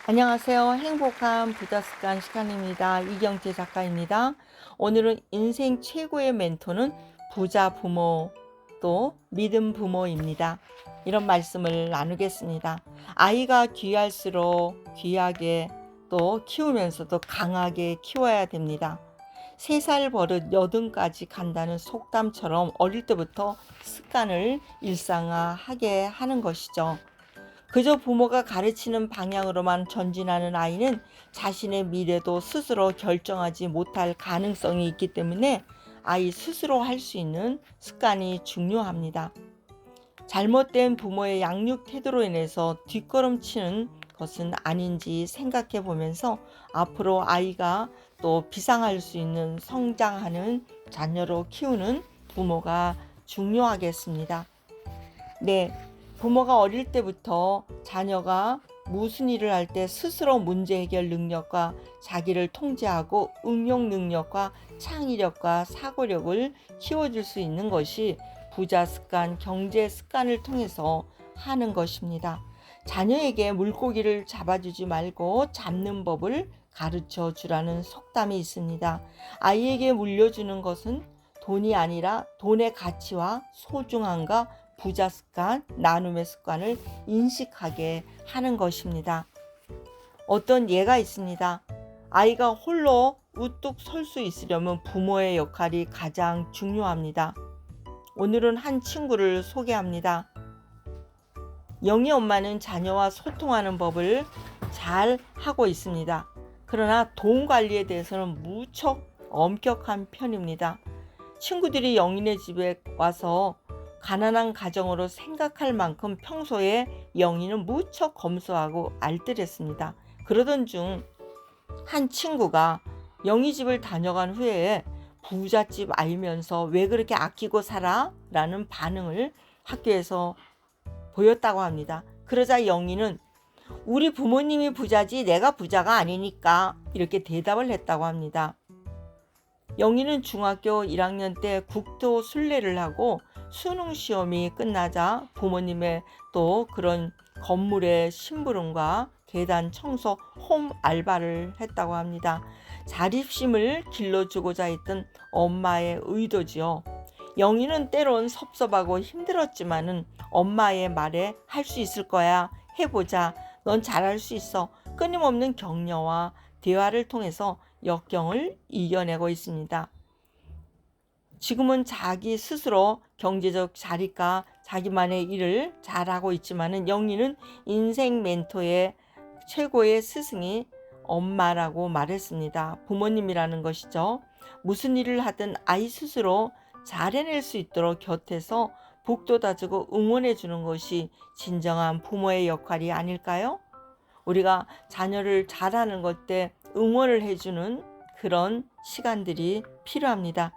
안녕하세요. 행복한 부자 습관 시간입니다. 이경재 작가입니다. 오늘은 인생 최고의 멘토는 부자 부모 또 믿음 부모입니다. 이런 말씀을 나누겠습니다. 아이가 귀할수록 귀하게 또 키우면서도 강하게 키워야 됩니다. 3살 버릇 여든까지 간다는 속담처럼 어릴 때부터 습관을 일상화하게 하는 것이죠. 그저 부모가 가르치는 방향으로만 전진하는 아이는 자신의 미래도 스스로 결정하지 못할 가능성이 있기 때문에 아이 스스로 할 수 있는 습관이 중요합니다. 잘못된 부모의 양육 태도로 인해서 뒷걸음치는 것은 아닌지 생각해 보면서 앞으로 아이가 또 비상할 수 있는 성장하는 자녀로 키우는 부모가 중요하겠습니다. 네, 부모가 어릴 때부터 자녀가 무슨 일을 할 때 스스로 문제 해결 능력과 자기를 통제하고 응용 능력과 창의력과 사고력을 키워줄 수 있는 것이 부자 습관, 경제 습관을 통해서 하는 것입니다. 자녀에게 물고기를 잡아주지 말고 잡는 법을 가르쳐 주라는 속담이 있습니다. 아이에게 물려주는 것은 돈이 아니라 돈의 가치와 소중함과 부자 습관, 나눔의 습관을 인식하게 하는 것입니다. 어떤 예가 있습니다. 아이가 홀로 우뚝 설 수 있으려면 부모의 역할이 가장 중요합니다. 오늘은 한 친구를 소개합니다. 영희 엄마는 자녀와 소통하는 법을 잘 하고 있습니다. 그러나 돈 관리에 대해서는 무척 엄격한 편입니다. 친구들이 영희네 집에 와서 가난한 가정으로 생각할 만큼 평소에 영희는 무척 검소하고 알뜰했습니다. 그러던 중 한 친구가 영희 집을 다녀간 후에 부잣집 알면서 왜 그렇게 아끼고 살아? 라는 반응을 학교에서 보였다고 합니다. 그러자 영희는 우리 부모님이 부자지 내가 부자가 아니니까 이렇게 대답을 했다고 합니다. 영희는 중학교 1학년 때 국토 순례를 하고 수능 시험이 끝나자 부모님의 또 그런 건물의 심부름과 계단 청소, 홈 알바를 했다고 합니다. 자립심을 길러주고자 했던 엄마의 의도지요. 영희는 때론 섭섭하고 힘들었지만은 엄마의 말에 할 수 있을 거야, 해보자, 넌 잘할 수 있어, 끊임없는 격려와 대화를 통해서 역경을 이겨내고 있습니다. 지금은 자기 스스로 경제적 자립과 자기만의 일을 잘하고 있지만은 영희는 인생 멘토의 최고의 스승이 엄마라고 말했습니다. 부모님이라는 것이죠. 무슨 일을 하든 아이 스스로 잘 해낼 수 있도록 곁에서 북돋아주고 응원해 주는 것이 진정한 부모의 역할이 아닐까요? 우리가 자녀를 잘하는 것 때 응원을 해주는 그런 시간들이 필요합니다.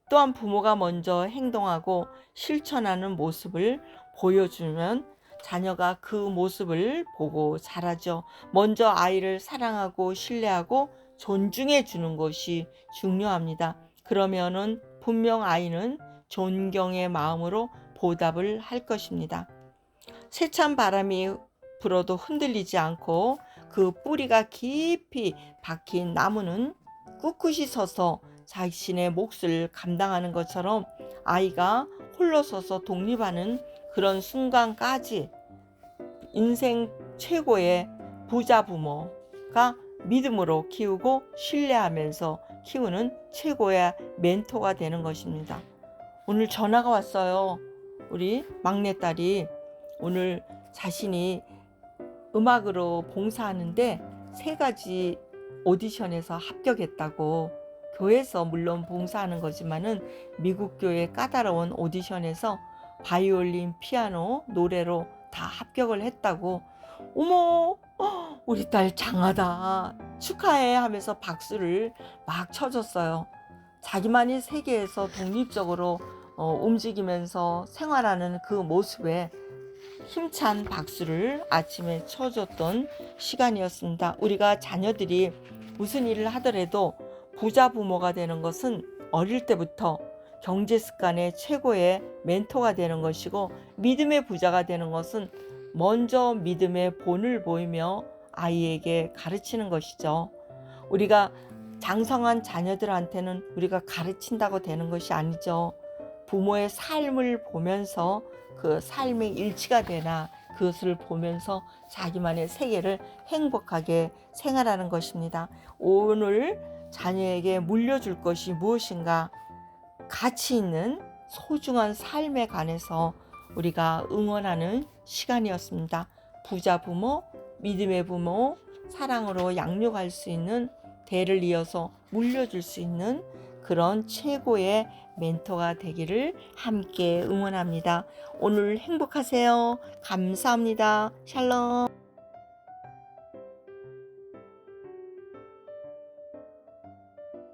또한 부모가 먼저 행동하고 실천하는 모습을 보여주면 자녀가 그 모습을 보고 자라죠. 먼저 아이를 사랑하고 신뢰하고 존중해 주는 것이 중요합니다. 그러면은 분명 아이는 존경의 마음으로 보답을 할 것입니다. 세찬 바람이 불어도 흔들리지 않고 그 뿌리가 깊이 박힌 나무는 꿋꿋이 서서 자신의 몫을 감당하는 것처럼 아이가 홀로 서서 독립하는 그런 순간까지 인생 최고의 부자 부모가 믿음으로 키우고 신뢰하면서 키우는 최고의 멘토가 되는 것입니다. 오늘 전화가 왔어요. 우리 막내딸이 오늘 자신이 음악으로 봉사하는데 3가지 오디션에서 합격했다고. 교회에서 물론 봉사하는 거지만은 미국 교회 까다로운 오디션에서 바이올린, 피아노, 노래로 다 합격을 했다고. 어머, 우리 딸 장하다, 축하해 하면서 박수를 막 쳐줬어요. 자기만이 세계에서 독립적으로 움직이면서 생활하는 그 모습에 힘찬 박수를 아침에 쳐줬던 시간이었습니다. 우리가 자녀들이 무슨 일을 하더라도 부자 부모가 되는 것은 어릴 때부터 경제 습관의 최고의 멘토가 되는 것이고, 믿음의 부자가 되는 것은 먼저 믿음의 본을 보이며 아이에게 가르치는 것이죠. 우리가 장성한 자녀들한테는 우리가 가르친다고 되는 것이 아니죠. 부모의 삶을 보면서 그 삶의 일치가 되나 그것을 보면서 자기만의 세계를 행복하게 생활하는 것입니다. 오늘 자녀에게 물려줄 것이 무엇인가? 가치 있는 소중한 삶에 관해서 우리가 응원하는 시간이었습니다. 부자 부모, 믿음의 부모, 사랑으로 양육할 수 있는, 대를 이어서 물려줄 수 있는 그런 최고의 멘토가 되기를 함께 응원합니다. 오늘 행복하세요. 감사합니다. 샬롬.